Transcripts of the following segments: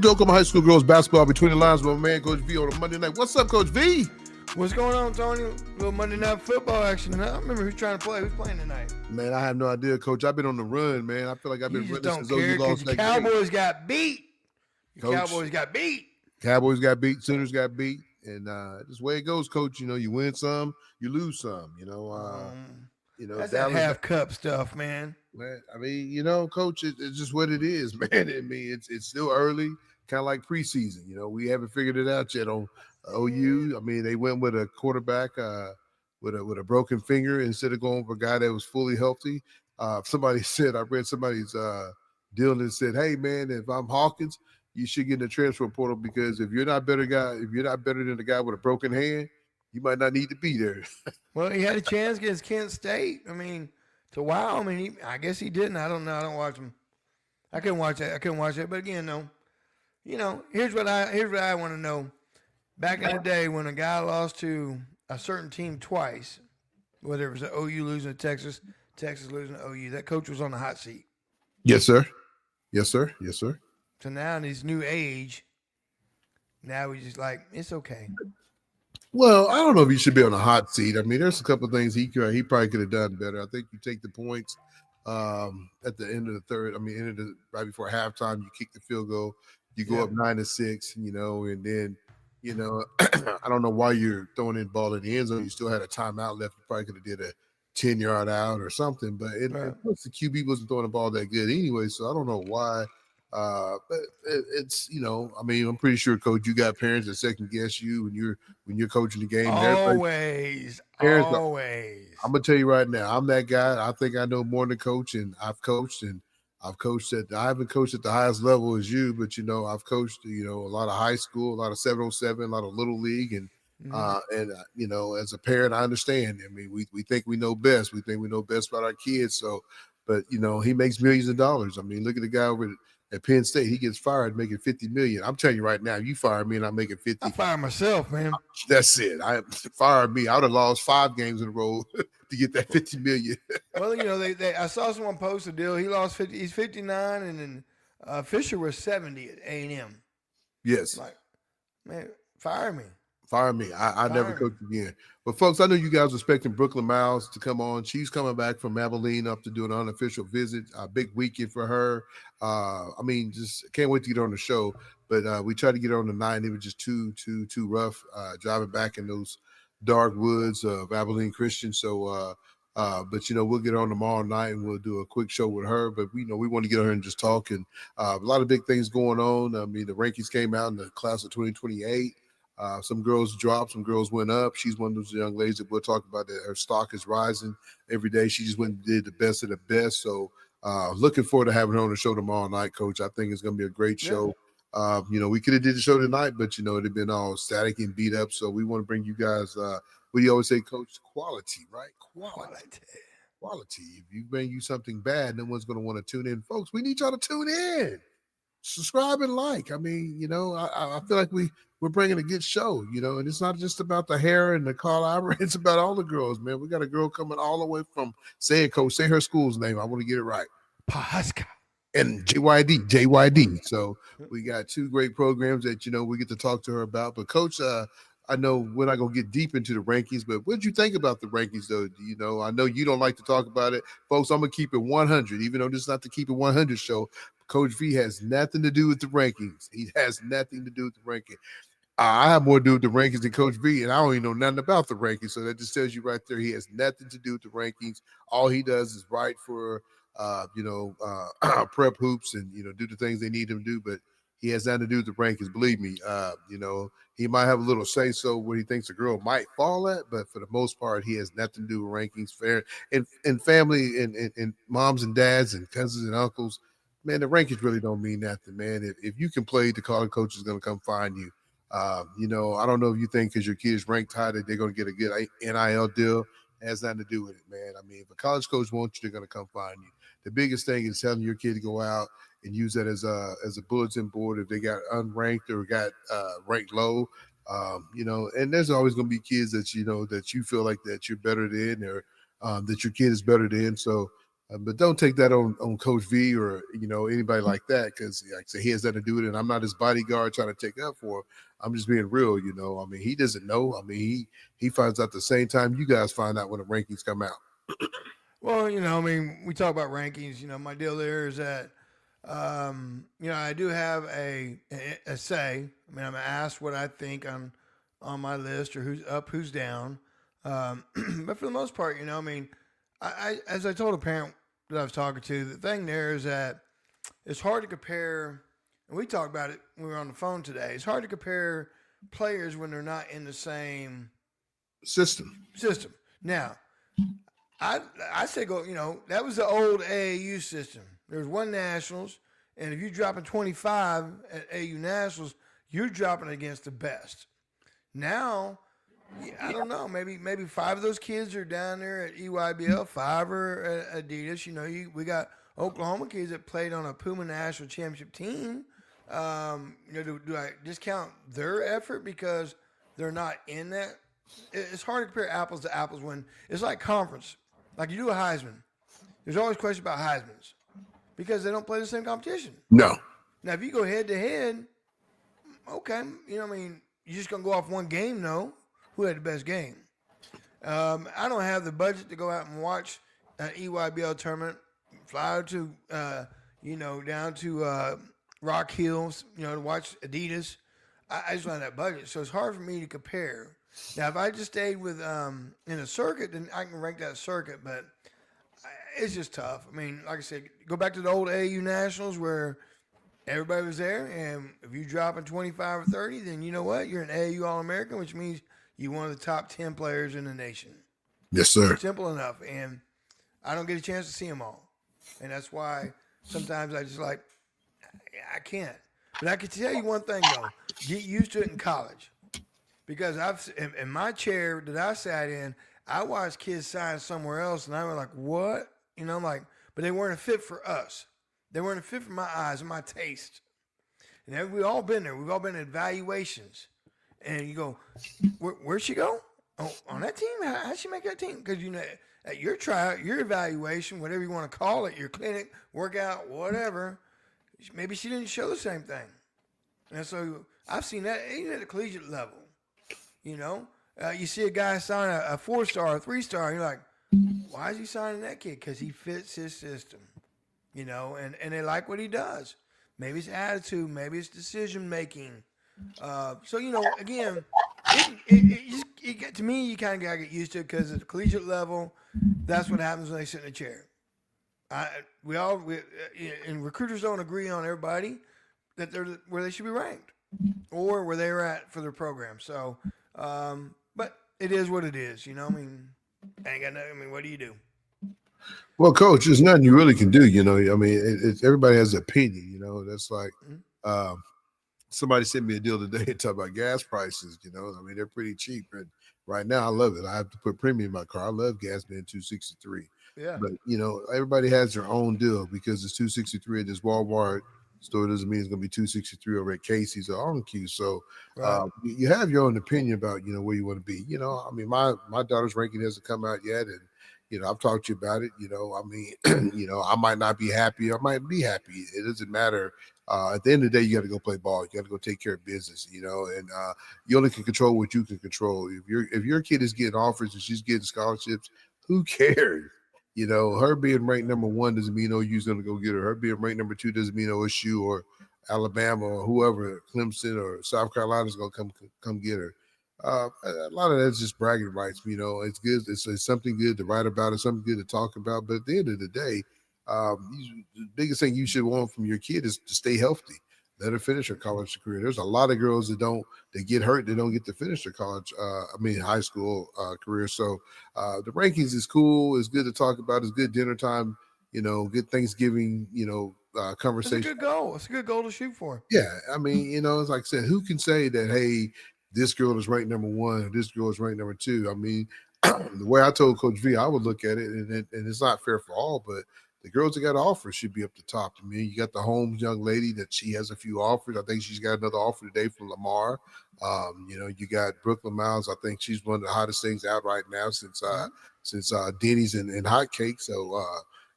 to Oklahoma High School girls basketball between the lines with my man Coach V on a Monday night. What's up, Coach V? What's going on, Tony? A little Monday night football action tonight. I remember who's trying to play. Who's playing tonight? Man, I have no idea, Coach. I've been on the run, man. I feel like I've been running since OU lost that game. Cowboys got beat. Cowboys got beat. Cowboys got beat. Sooners got beat. And just the way it goes, Coach. You know, you win some, you lose some. That's that half cup stuff, man. I mean, Coach, it's just what it is, man. I mean, it's still early, kind of like preseason. We haven't figured it out yet on OU. I mean, they went with a quarterback with a broken finger instead of going for a guy that was fully healthy. Somebody said, I read somebody's deal and said, "Hey, man, if I'm Hawkins, you should get in the transfer portal because if you're not better than the guy with a broken hand, you might not need to be there." Well, he had a chance against Kent State. I mean, to wow. I mean, I guess he didn't. I don't know. I don't watch him. I couldn't watch that. But again, no. Here's what I want to know. Back in the day when a guy lost to a certain team twice, whether it was the OU losing to Texas, Texas losing to OU, that coach was on the hot seat. Yes, sir. Yes, sir. Yes, sir. So now in this new age, now we just like, it's okay. Well, I don't know if he should be on a hot seat. I mean, there's a couple of things he probably could have done better. I think you take the points at the end of the third. I mean, right before halftime, you kick the field goal, you go up 9-6, and then, I don't know why you're throwing in ball in the end zone. You still had a timeout left. You probably could have did a 10-yard out or something. But the QB wasn't throwing the ball that good anyway, so I don't know why. But it's I mean, I'm pretty sure, Coach, you got parents that second guess you when you're coaching the game. Always. I'm gonna tell you right now, I'm that guy. I think I know more than coach, and I've coached I haven't coached at the highest level as you, but I've coached a lot of high school, a lot of 707, a lot of little league, and as a parent, I understand. I mean, we think we know best. We think we know best about our kids. So, but he makes millions of dollars. I mean, look at the guy over at Penn State. He gets fired making $50 million. I'm telling you right now, you fire me and I'm making 50. I fire myself, man. That's it. Fire me. I would have lost 5 games in a row to get that $50 million. Well, I saw someone post a deal. He lost 50. He's 59, and then Fisher was 70 at A&M. Yes. Like, man, fire me. Fire me. I never coach again. But, folks, I know you guys are expecting Brooklyn Miles to come on. She's coming back from Abilene up to do an unofficial visit. A big weekend for her. I mean, just can't wait to get her on the show. But we tried to get her on the night, and it was just too rough driving back in those dark woods of Abilene Christian. So, but we'll get her on tomorrow night and we'll do a quick show with her. But we want to get her and just talk. And a lot of big things going on. I mean, the rankings came out in the class of 2028. Some girls dropped, some girls went up. She's one of those young ladies that we'll talk about that her stock is rising every day. She just went and did the best of the best. So looking forward to having her on the show tomorrow night, Coach. I think it's going to be a great show. We could have did the show tonight, but it had been all static and beat up. So we want to bring you guys, what do you always say, Coach? Quality, right? Quality. If you bring you something bad, no one's going to want to tune in. Folks, we need y'all to tune in. Subscribe and like. I mean, I feel like we're bringing a good show, and it's not just about the hair and the Carl. It's about all the girls, man. We got a girl coming all the way from, say her school's name. I want to get it right. Pahaska. And JYD. So we got 2 great programs that, we get to talk to her about. But, Coach, I know we're not going to get deep into the rankings, but what did you think about the rankings, though? I know you don't like to talk about it. Folks, I'm going to keep it 100, even though this is not the Keep It 100 show. Coach V has nothing to do with the rankings. He has nothing to do with the ranking. I have more to do with the rankings than Coach V, and I don't even know nothing about the rankings. So that just tells you right there he has nothing to do with the rankings. All he does is write for, prep hoops and, do the things they need him to do. But he has nothing to do with the rankings. Believe me, he might have a little say-so where he thinks a girl might fall at, but for the most part, he has nothing to do with rankings. Fair and family and moms and dads and cousins and uncles, man, the rankings really don't mean nothing, man. If you can play, the college coach is going to come find you. I don't know if you think because your kid is ranked high that they're going to get a good NIL deal. It has nothing to do with it, man. I mean, if a college coach wants you, they're going to come find you. The biggest thing is telling your kid to go out and use that as a bulletin board if they got unranked or got ranked low. And there's always going to be kids that that you feel like that you're better than or that your kid is better than. So But don't take that on Coach V or anybody like that, because like I say, he has nothing to do with it. And I'm not his bodyguard trying to take up for him. I'm just being real. I mean, he doesn't know. I mean, he finds out the same time you guys find out when the rankings come out. Well, I mean, we talk about rankings. My deal there is that, I do have a say. I mean, I'm asked what I think on my list or who's up, who's down. But for the most part, I mean, I as I told a parent that I was talking to, the thing there is that it's hard to compare. And we talked about it when we were on the phone today. It's hard to compare players when they're not in the same System. system. Now, I say go. That was the old AAU system. There was one nationals, and if you're dropping 25 at AU nationals, you're dropping against the best. Now, I don't know. Maybe five of those kids are down there at EYBL, five are at Adidas. We got Oklahoma kids that played on a Puma national championship team. Do I discount their effort because they're not in that? It's hard to compare apples to apples when it's like conference. Like you do a Heisman. There's always questions about Heisman's because they don't play the same competition. No. Now, if you go head to head, okay, I mean, you're just going to go off one game, though. Who had the best game? I don't have the budget to go out and watch an EYBL tournament, fly to, down to Rock Hills, to watch Adidas. I just don't have that budget. So it's hard for me to compare. Now, if I just stayed with in a circuit, then I can rank that circuit, but it's just tough. I mean, like I said, go back to the old AU Nationals where everybody was there, and if you're dropping 25 or 30, then you know what? You're an AU All-American, which means you're one of the top 10 players in the nation. Yes, sir. Simple enough, and I don't get a chance to see them all. And that's why sometimes I just I can't. But I can tell you one thing, though. Get used to it in college. Because in my chair that I sat in, I watched kids sign somewhere else, and I was like, what? I'm like, but they weren't a fit for us. They weren't a fit for my eyes and my taste. And we've all been there. We've all been at evaluations. And you go, where'd she go? Oh, on that team? How'd she make that team? Because, at your tryout, your evaluation, whatever you want to call it, your clinic, workout, whatever, maybe she didn't show the same thing. And so I've seen that even at the collegiate level. You see a guy sign a 4-star, a 3-star, and you're like, why is he signing that kid? Because he fits his system, and they like what he does. Maybe it's attitude, maybe it's decision making. So again, to me, you kind of gotta get used to it because at the collegiate level, that's what happens when they sit in a chair. And recruiters don't agree on everybody that they're where they should be ranked or where they're at for their program. So. But it is what it is, I mean, what do you do? Well, Coach, there's nothing you really can do, I mean, everybody has an opinion, that's like, somebody sent me a deal today and talk about gas prices, I mean, they're pretty cheap. And right now I love it. I have to put premium in my car. I love gas being $2.63. Yeah. But, everybody has their own deal because it's $2.63 at this Walmart store doesn't mean it's going to be $2.63 over at Casey's or OnQ. So Right. you have your own opinion about where you want to be. I mean, my daughter's ranking hasn't come out yet, and I've talked to you about it. I mean, I might not be happy. I might be happy. It doesn't matter. At the end of the day, you got to go play ball. You got to go take care of business. And you only can control what you can control. If your kid is getting offers and she's getting scholarships, who cares? Her being ranked number 1 doesn't mean OU's going to go get her. Her being ranked number 2 doesn't mean OSU or Alabama or whoever, Clemson or South Carolina is going to come get her. A lot of that's just bragging rights. It's good. It's something good to write about. It's something good to talk about. But at the end of the day, the biggest thing you should want from your kid is to stay healthy. Let her finish her college career. There's a lot of girls that get hurt. They don't get to finish their high school career. So the rankings is cool. It's good to talk about. It's good dinner time. Good Thanksgiving. Conversation. It's a good goal. It's a good goal to shoot for. Yeah, I mean, it's like I said, who can say that? Hey, this girl is ranked number 1. This girl is ranked number 2. I mean, the way I told Coach V, I would look at it, and it's not fair for all, but the girls that got offers should be up the top. I mean, you got the Holmes young lady that she has a few offers. I think she's got another offer today from Lamar. You got Brooklyn Miles. I think she's one of the hottest things out right now since Denny's and Hot Cake. So,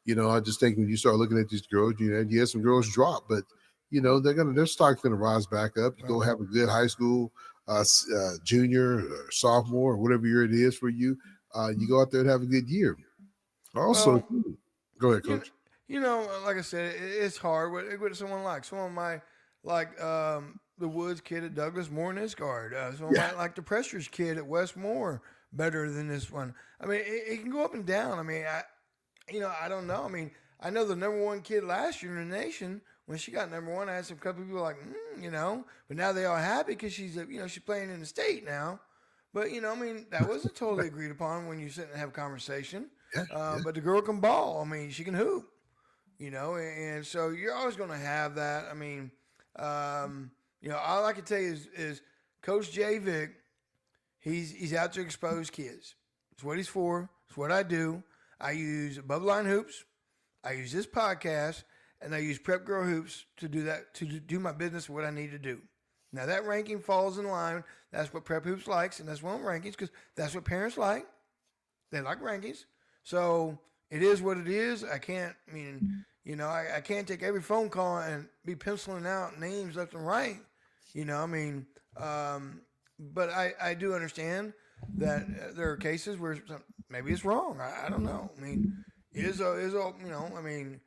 I just think when you start looking at these girls, you have some girls drop, but their stock's gonna rise back up. You Right. go have a good high school junior or sophomore or whatever year it is for you. You go out there and have a good year. Also, Well, go ahead, you coach. like I said, it's hard. What someone like? Someone might like the Woods kid at Douglas more than this guard. Someone Yeah. might like the Pressures kid at Westmore better than this one. I mean, it can go up and down. I mean, I don't know. I mean, I know the number one kid last year in the nation. When she got number one, I had some couple people like, but now they all happy because she's playing in the state now. But I mean, that wasn't totally agreed upon when you sit and have a conversation. Yeah, yeah. But the girl can ball. I mean, she can hoop. And so you're always going to have that. I mean, all I can tell you is Coach J Vick. He's out to expose kids. It's what he's for. It's what I do. I use Bubba Line Hoops. I use this podcast, and I use Prep Girl Hoops to do that, to do my business, what I need to do. Now that ranking falls in line. That's what Prep Hoops likes, and that's one of the rankings because that's what parents like. They like rankings. So it is what it is. I can't. I mean, I can't take every phone call and be penciling out names left and right. I mean, but I do understand that there are cases where maybe it's wrong. I don't know. I mean, I mean,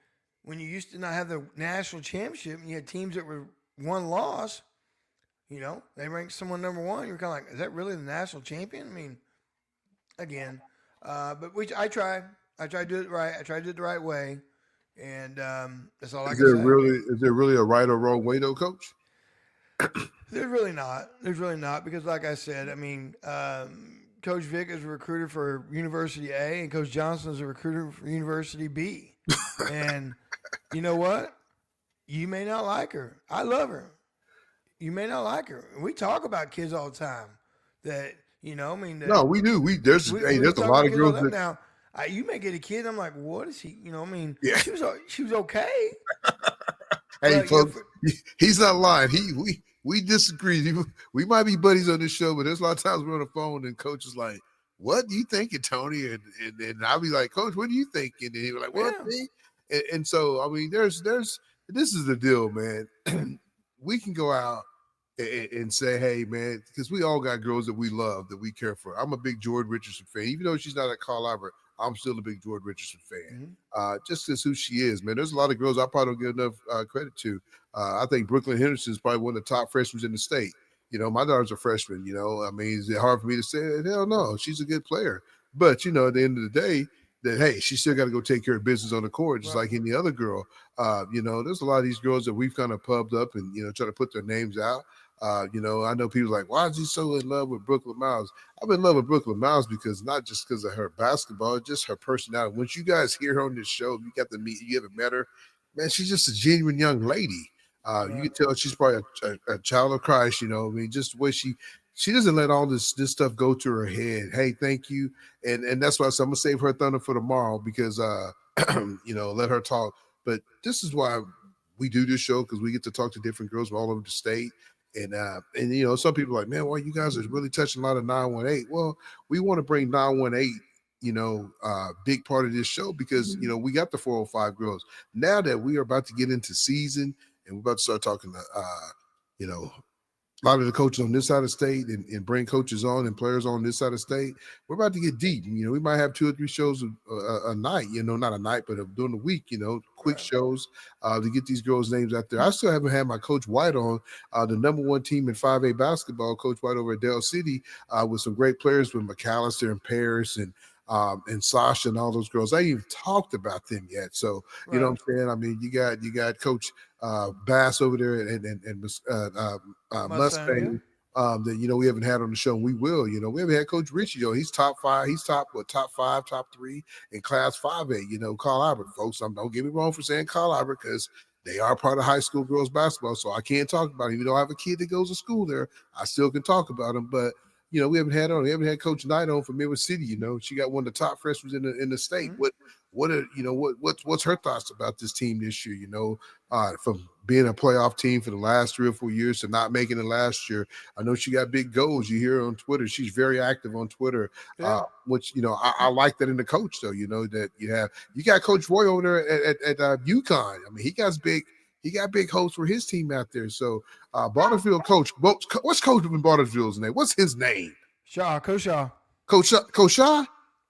when you used to not have the national championship and you had teams that were one loss, they ranked someone number one. You're kind of like, is that really the national champion? I mean, again, but I try to do it right. I try to do it the right way, and that's all I can say. Is there really a right or wrong way though, coach? There's really not. There's really not because, like I said, I mean, Coach Vick is a recruiter for University A, and Coach Johnson is a recruiter for University B. And you know what? You may not like her. I love her. You may not like her. We talk about kids all the time. That I mean, No, we do. we There's a talk lot about of kids all girls the time. that Now, you may get a kid. I'm like, what is he? I mean, yeah. she was okay. Hey, But folks, he's not lying. We disagree. We might be buddies on this show, but there's a lot of times we're on the phone and coach is like, "What do you thinking, Tony?" And I'll be like, "Coach, what are you thinking?" And he'll be like, "What?" yeah, Me? And so I mean, there's this is the deal, man. We can go out and say, "Hey, man," because we all got girls that we love, that we care for. I'm a big Jordan Richardson fan, even though she's not at Carl Albert. I'm still a big Jordan Richardson fan. mm-hmm. Just as who she is, man. There's a lot of girls I probably don't give enough credit to. I think Brooklyn Henderson is probably one of the top freshmen in the state. My daughter's a freshman. I mean, is it hard for me to say? Hell no, she's a good player. But at the end of the day, that hey, she still got to go take care of business on the court, just Right. like any other girl. There's a lot of these girls that we've kind of pubbed up and try to put their names out. I know people like, why is he so in love with Brooklyn Miles? I'm in love with Brooklyn Miles because not just because of her basketball, just her personality. Once you guys hear her on this show, you haven't met her, man, she's just a genuine young lady. You Right. can tell she's probably a child of Christ. I mean, just the way she doesn't let all this stuff go to her head. Hey, thank you, and that's why I'm gonna save her thunder for tomorrow because let her talk. But this is why we do this show because we get to talk to different girls from all over the state. And some people are like, man, well, you guys are really touching a lot of 918. Well, we want to bring 918, big part of this show because we got the 405 girls. Now that we are about to get into season and we're about to start talking to a lot of the coaches on this side of the state and bring coaches on and players on this side of the state, we're about to get deep. We might have 2 or 3 shows a night, not a night, but during the week, quick Right. shows to get these girls' names out there. I still haven't had my Coach White on, the number one team in 5A basketball, Coach White over at Dell City, with some great players with McAllister and Paris and Sasha and all those girls. I ain't even talked about them yet. So, you know Right. what I'm saying? I mean, you got Coach Bass over there and Mustang. Yeah. Mustang that we haven't had on the show. And we will. We haven't had Coach Richie. He's top 5. He's top 5, top 3 in Class 5A. Carl Albert, folks. Don't get me wrong for saying Carl Albert because they are part of high school girls basketball. So I can't talk about it. Even though I have a kid that goes to school there, I still can talk about him. But we haven't had Coach Knight on from Midwest City. She got one of the top freshmen in the state. Mm-hmm. what's her thoughts about this team this year? From being a playoff team for the last 3 or 4 years to not making it last year. I know she got big goals. You hear her on Twitter. She's very active on Twitter. Yeah. Which I like that in the coach though. That you got Coach Roy over there at UConn. I mean, he got big hopes for his team out there. So Bartlesville coach, what's Coach in Bartlesville's name? What's his name? Coach Shaw. Coach Shaw?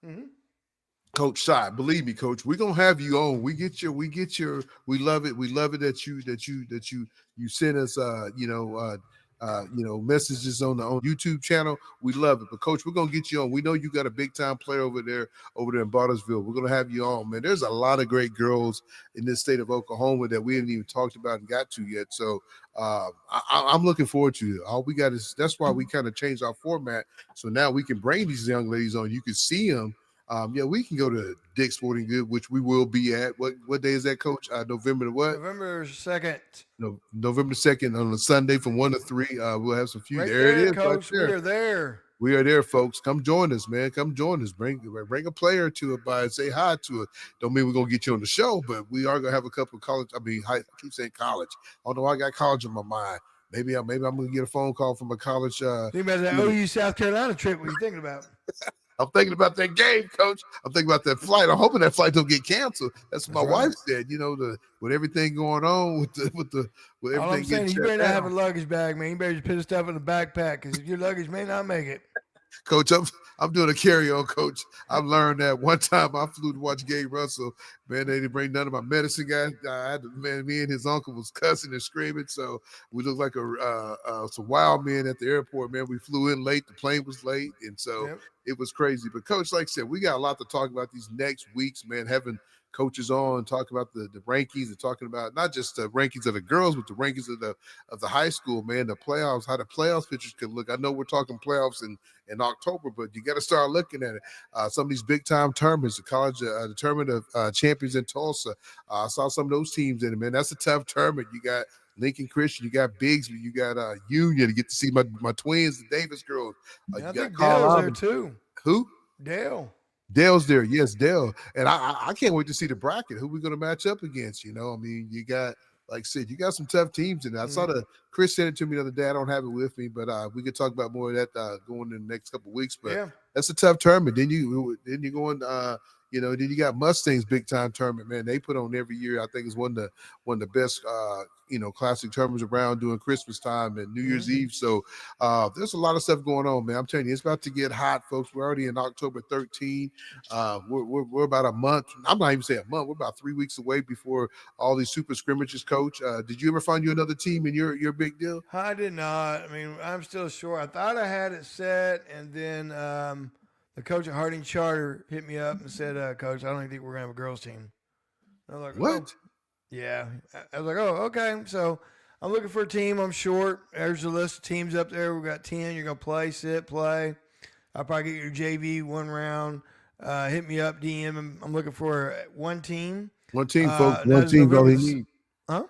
Mm-hmm. Coach Shaw, believe me, Coach, we're gonna have you on. We love it. We love it that you send us messages on the YouTube channel. We love it. But Coach, we're gonna get you on. We know you got a big time player over there in Bartlesville. We're gonna have you on, man. There's a lot of great girls in this state of Oklahoma that we haven't even talked about and got to yet. So I'm looking forward to it. All we got is that's why we kind of changed our format. So now we can bring these young ladies on. You can see them. We can go to Dick's Sporting Good, which we will be at. What day is that, Coach? November the what? November 2nd. No, November 2nd on a Sunday from 1 to 3. We'll have some few. Right there it is, Coach. Right there. We are there. We are there, folks. Come join us, man. Come join us. Bring a player to it by and say hi to it. Don't mean we're gonna get you on the show, but we are gonna have a couple of college. I keep saying college. Although I got college in my mind. Maybe I'm gonna get a phone call from a college. Think about that OU South Carolina trip. What are you thinking about? I'm thinking about that game, Coach. I'm thinking about that flight. I'm hoping that flight don't get canceled. That's what my wife said. With everything going on with everything. All I'm saying is you better not have a luggage bag, man. You better just put the stuff in the backpack because your luggage may not make it. Coach, I'm doing a carry-on, Coach. I've learned that one time I flew to watch Gabe Russell. Man, they didn't bring none of my medicine, guys. Me and his uncle was cussing and screaming, so we looked like some wild men at the airport. Man, we flew in late. The plane was late, and so it was crazy. But Coach, like I said, we got a lot to talk about these next weeks, man. Having coaches on, talking about the rankings and talking about not just the rankings of the girls, but the rankings of the high school, man, the playoffs, how the playoffs pictures could look. I know we're talking playoffs in October, but you got to start looking at it. Some of these big time tournaments, the college the tournament of champions in Tulsa. I saw some of those teams in it, man. That's a tough tournament. You got Lincoln Christian, you got Bigsby, you got Union to get to see my twins, the Davis girls. I think Dale's there too. Who? Dale's there, yes, Dale. And I can't wait to see the bracket. Who we going to match up against? I mean, you got, like I said, you got some tough teams in there. I saw Chris sent it to me the other day. I don't have it with me, but we could talk about more of that going in the next couple of weeks. But that's a tough tournament. Then you go in, then you got Mustangs big time tournament, man. They put on every year. I think it's one of the best classic tournaments around during Christmas time and New Year's Eve. So there's a lot of stuff going on, man. I'm telling you, it's about to get hot, folks. We're already in October 13. We're about a month. I'm not even saying a month. We're about 3 weeks away before all these super scrimmages, Coach. Did you ever find you another team in your big deal? I did not. I mean, I'm still short. I thought I had it set, and then the coach at Harding Charter hit me up and said, Coach, I don't even think we're going to have a girls team. I was like, what? Oh. Yeah. I was like, oh, okay. So I'm looking for a team. I'm short. There's a list of teams up there. We've got 10. You're going to play, sit, play. I'll probably get your JV one round. Hit me up, DM. I'm looking for one team. One team, folks. One team all he needs. Huh?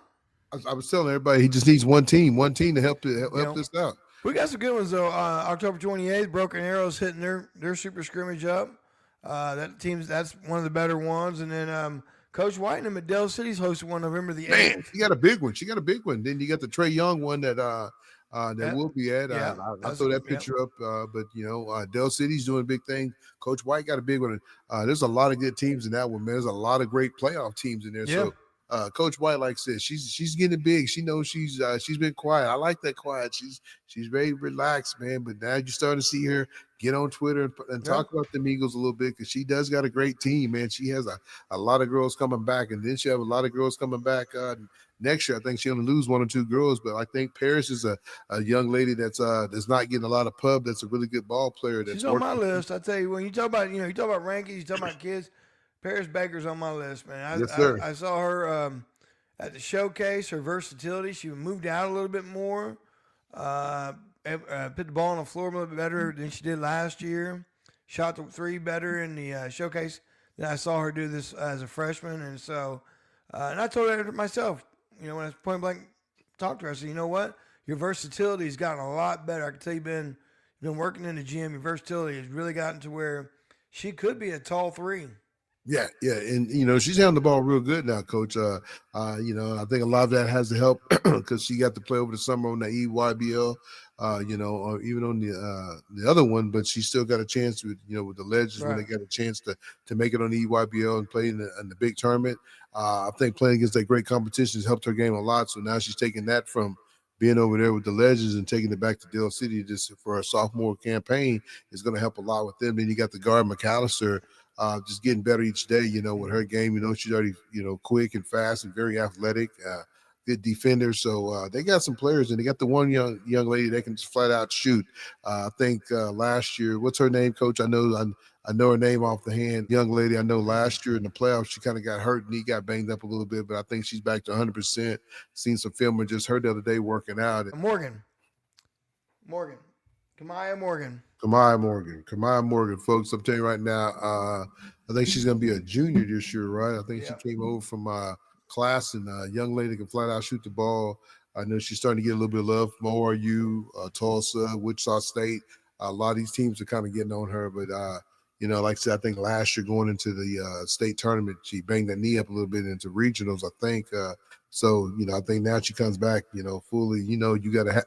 I was telling everybody he just needs one team to help this out. We got some good ones, though. October 28th, Broken Arrow's hitting their super scrimmage up. That's one of the better ones. And then Coach Whitenham at Dell City's hosting one November the 8th. Man, she got a big one. Then you got the Trey Young one that we'll be at. I throw that picture up. But Dell City's doing big things. Coach White got a big one. There's a lot of good teams in that one, man. There's a lot of great playoff teams in there. Yeah. So Coach White, like I said, she's getting big. She knows she's been quiet. I like that quiet. She's very relaxed, man. But now you're starting to see her get on Twitter and talk about the Eagles a little bit because she does got a great team, man. She has a lot of girls coming back, and then she have a lot of girls coming back next year. I think she'll lose one or two girls, but I think Paris is a young lady that's not getting a lot of pub. That's a really good ball player. She's on my list. I tell you, when you talk about rankings, you talk about kids. Paris Baker's on my list, man. Yes, sir. I saw her at the showcase, her versatility. She moved out a little bit more, put the ball on the floor a little bit better than she did last year. Shot the three better in the showcase than I saw her do this as a freshman. And so, and I told her myself, when I was point blank talked to her, I said, you know what? Your versatility has gotten a lot better. I can tell you've been working in the gym. Your versatility has really gotten to where she could be a tall three. Yeah, yeah, and she's handling the ball real good now, Coach. I think a lot of that has to help because she got to play over the summer on the EYBL, or even on the other one, but she still got a chance with the Legends when they Right. got a chance to make it on the EYBL and play in the big tournament. I think playing against that great competition has helped her game a lot. So now she's taking that from being over there with the Legends and taking it back to Dale City just for her sophomore campaign is going to help a lot with them. Then you got the guard McAllister just getting better each day, with her game. She's already, quick and fast and very athletic, good defender. So they got some players, and they got the one young lady that can just flat out shoot. I think last year, what's her name, Coach? I know her name off the hand. Young lady, I know last year in the playoffs, she kind of got hurt, knee got banged up a little bit, but I think she's back to 100%. Seen some film and just her the other day working out. Morgan, Kamaya Morgan. Kamaya Morgan, folks. I'm telling you right now, I think she's going to be a junior this year, right? I think she came over from class, and young lady can flat out shoot the ball. I know she's starting to get a little bit of love from ORU, Tulsa, Wichita State. A lot of these teams are kind of getting on her, but like I said, I think last year going into the state tournament, she banged that knee up a little bit into regionals, I think. So I think now she comes back, fully. You got to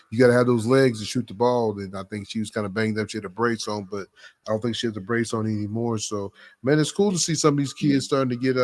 you got to have those legs to shoot the ball. And I think she was kind of banged up. She had a brace on, but I don't think she has a brace on anymore. So, man, it's cool to see some of these kids starting to get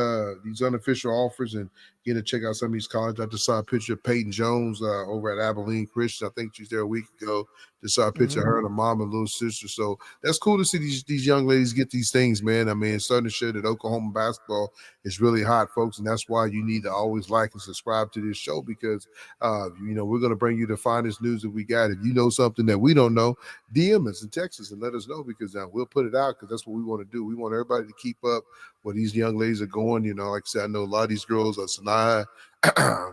these unofficial offers and get to check out some of these colleges. I just saw a picture of Peyton Jones over at Abilene Christian. I think she was there a week ago. Just saw a picture of her and her mom and little sister. So that's cool to see these young ladies get these things, man. I mean, it's starting to show that Oklahoma basketball is really hot, folks, and that's why you need to always like and subscribe to this show because we're going to bring you the finest news that we got. If you know something that we don't know, DM us and text us and let us know because we'll put it out because that's what we want to do. We want everybody to keep up where these young ladies are going. Like I said, I know a lot of these girls, Sanaya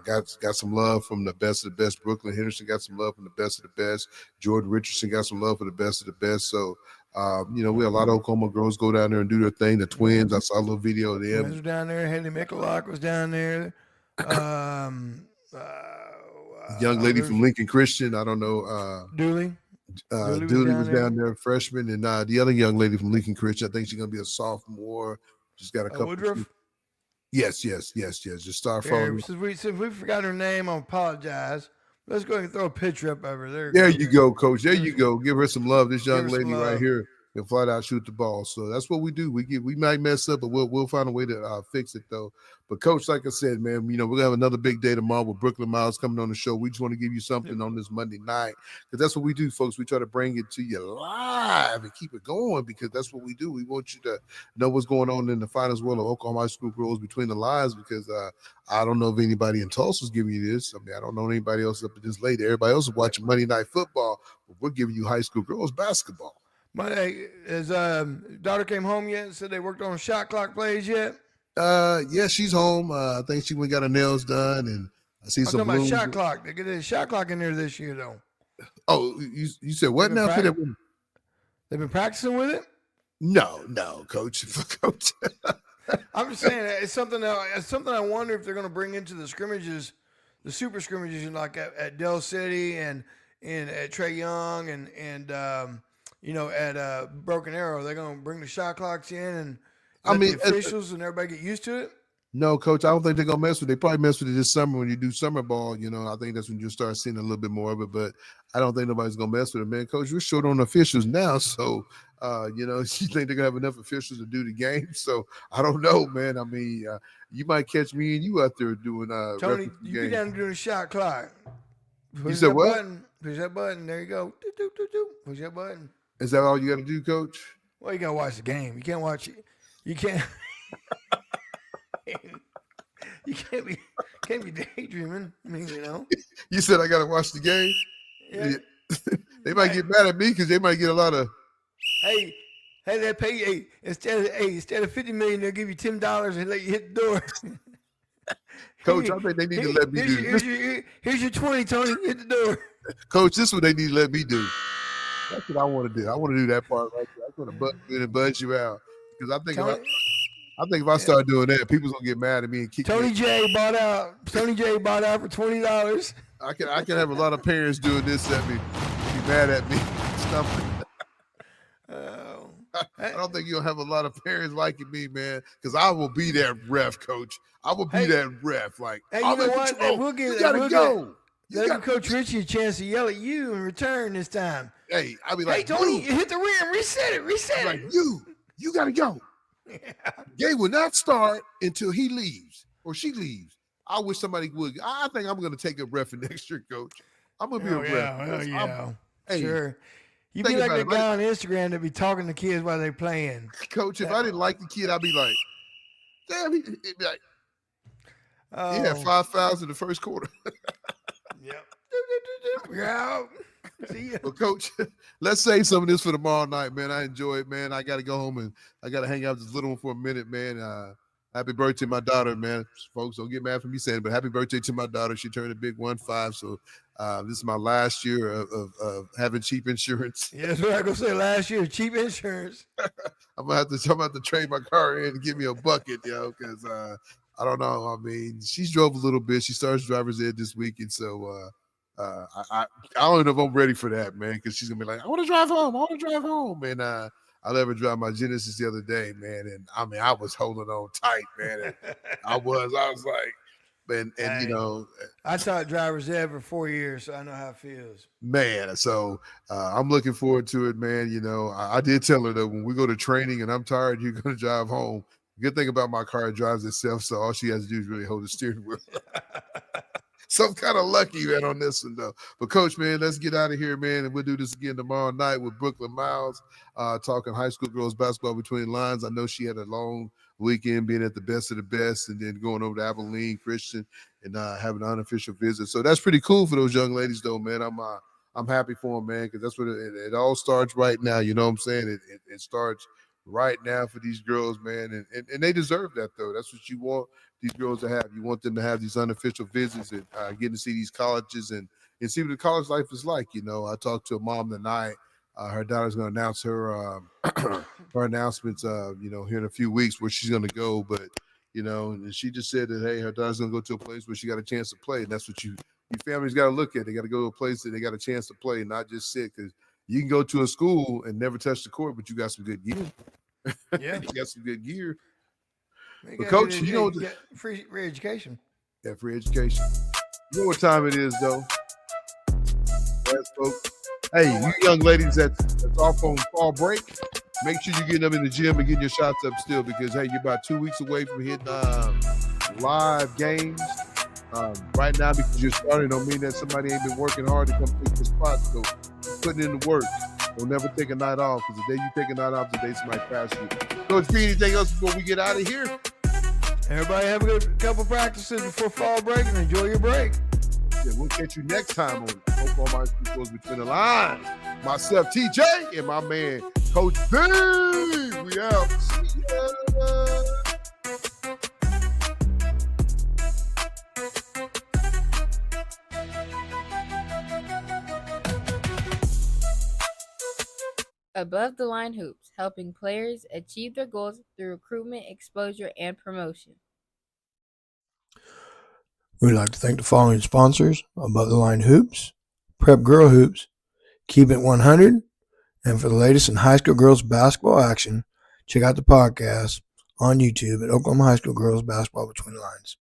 got some love from the best of the best. Brooklyn Henderson got some love from the best of the best. Jordan Richardson got some love for the best of the best. So, we had a lot of Oklahoma girls go down there and do their thing. The Twins, I saw a little video of them. Twins were down there. Haley Mikulak was down there. Young lady from Lincoln Christian, I don't know. Dooley. Dooley was down there, freshman, and the other young lady from Lincoln Christian, I think she's going to be a sophomore. She's got a couple. Woodruff. Yes. Just start following. Since we forgot her name, I apologize. Let's go ahead and throw a picture up over there. There you go, Coach. There you go. Give her some love. This young lady right here can flat out shoot the ball. So that's what we do. We might mess up, but we'll find a way to fix it though. But Coach, like I said, man, we're gonna have another big day tomorrow with Brooklyn Miles coming on the show. We just want to give you something on this Monday night because that's what we do, folks. We try to bring it to you live and keep it going because that's what we do. We want you to know what's going on in the finest world of Oklahoma high school girls between the lines because I don't know if anybody in Tulsa is giving you this. I mean, I don't know anybody else up at this late. Everybody else is watching Monday Night Football, but we're giving you high school girls basketball. But hey, his daughter came home yet and said they worked on shot clock plays yet? Yeah, she's home. I think she went got her nails done, and I see some. Talking about shot clock. They get a shot clock in there this year, though. Oh, you said what now? They've been practicing with it. No, Coach. Coach. I'm just saying it's something. It's something I wonder if they're going to bring into the scrimmages, the super scrimmages, like at Dell City and at Trey Young and at Broken Arrow. They're going to bring the shot clocks in and. The officials and everybody get used to it? No, Coach, I don't think they're going to mess with it. They probably mess with it this summer when you do summer ball. I think that's when you start seeing a little bit more of it. But I don't think nobody's going to mess with it, man. Coach, we're short on officials now. So, you think they're going to have enough officials to do the game? So, I don't know, man. I mean, you might catch me and you out there doing Tony, you get down and do the shot clock. You said what? Push that button. There you go. Push that button. Is that all you got to do, Coach? Well, you got to watch the game. You can't watch it. You can't. You can't be daydreaming. I mean, You said I got to watch the game. Yeah. They might get mad at me because they might get a lot of. Hey, they pay. Instead of $50 million, they'll give you $10 and let you hit the door. Coach, I think they need to let me do. Here's your 20, Tony. Hit the door. Coach, this is what they need to let me do. That's what I want to do. I want to do that part right there. I want to buzz you out. Because I think if I start doing that, people's gonna get mad at me and kick me. Tony J bought out for $20. I can have a lot of parents doing this at me, be mad at me. I don't think you'll have a lot of parents liking me, man, because I will be that ref, coach. I will be Hey, that ref. Like, hey, you I'm know in what? control. We'll You give gotta go. You they'll got. give Coach Richie a chance to yell at you in return this time. Hey, I'll be Hey, like, Tony, you. you hit the rim. Reset it. Reset I'm it. like, you gotta go. Game will not start until he leaves or she leaves. I wish somebody would. I think I'm gonna take a ref next year, coach. I'm gonna be a Oh ref yeah, well because yeah, hey, sure. You be think like about it. that guy on Instagram that be talking to kids while they playing. Coach, if I didn't like the kid, I'd be like, damn, he'd be like, he had Oh, 5 fouls in the first quarter. yep. You're out. See ya. But coach, let's save some of this for tomorrow night, man. I enjoy it, man. I got to go home and I got to hang out with this little one for a minute, man. Happy birthday, my daughter, man. Folks, don't get mad for me saying it, but happy birthday to my daughter. She turned a big 1-5. So this is my last year of having cheap insurance. Yeah, that's what I gonna say last year. Cheap insurance. I'm gonna have to trade my car in and give me a bucket, because I don't know. I mean, she's drove a little bit. She starts driver's ed this week, and so I don't know if I'm ready for that, man, because she's gonna be like, I want to drive home. I want to drive home, and I let her drive my Genesis the other day, man, and I mean, I was holding on tight, man, and I was like, and Hey, I taught driver's ed for 4 years, so I know how it feels. man, so I'm looking forward to it, man. I did tell her that when we go to training and I'm tired, you're gonna drive home. Good thing about my car, it drives itself, so all she has to do is really hold the steering wheel. So I'm kind of lucky, man, on this one, though. But, Coach, man, let's get out of here, man, and we'll do this again tomorrow night with Brooklyn Miles, talking high school girls basketball between lines. I know she had a long weekend being at the best of the best and then going over to Abilene Christian and having an unofficial visit. So that's pretty cool for those young ladies, though, man. I'm happy for them, man, because that's what it all starts right now. You know what I'm saying? It starts right now for these girls, man, and they deserve that, though. That's what you want these girls to have. You want them to have these unofficial visits and getting to see these colleges and see what the college life is like. I talked to a mom tonight. Her daughter's going to announce her her announcements, here in a few weeks where she's going to go. But and she just said that hey, her daughter's going to go to a place where she got a chance to play, and that's what your families got to look at. They got to go to a place that they got a chance to play, not just sit because. You can go to a school and never touch the court, but you got some good gear. Yeah, you got some good gear. you But got coach, good, you know what? get free education. Yeah, free education. You know what time it is, though. Yes, folks. Hey, you young ladies that's off on fall break, make sure you're getting up in the gym and getting your shots up still because, hey, you're about 2 weeks away from hitting live games. Right now, because you're starting, don't mean that somebody ain't been working hard to come take your spot. So putting in the work. Don't never take a night off because the day you take a night off, the day somebody pass you. Coach B, anything else before we get out of here? Everybody have a good couple practices before fall break and enjoy your break. Yeah, we'll catch you next time on Hope All My School Goes Between the Lines. Myself, TJ, and my man, Coach B. We out. See ya. Above the Line Hoops, helping players achieve their goals through recruitment, exposure, and promotion. We'd like to thank the following sponsors: Above the Line Hoops, Prep Girl Hoops, Keep It 100, and for the latest in high school girls basketball action, check out the podcast on YouTube at Oklahoma High School Girls Basketball Between the Lines.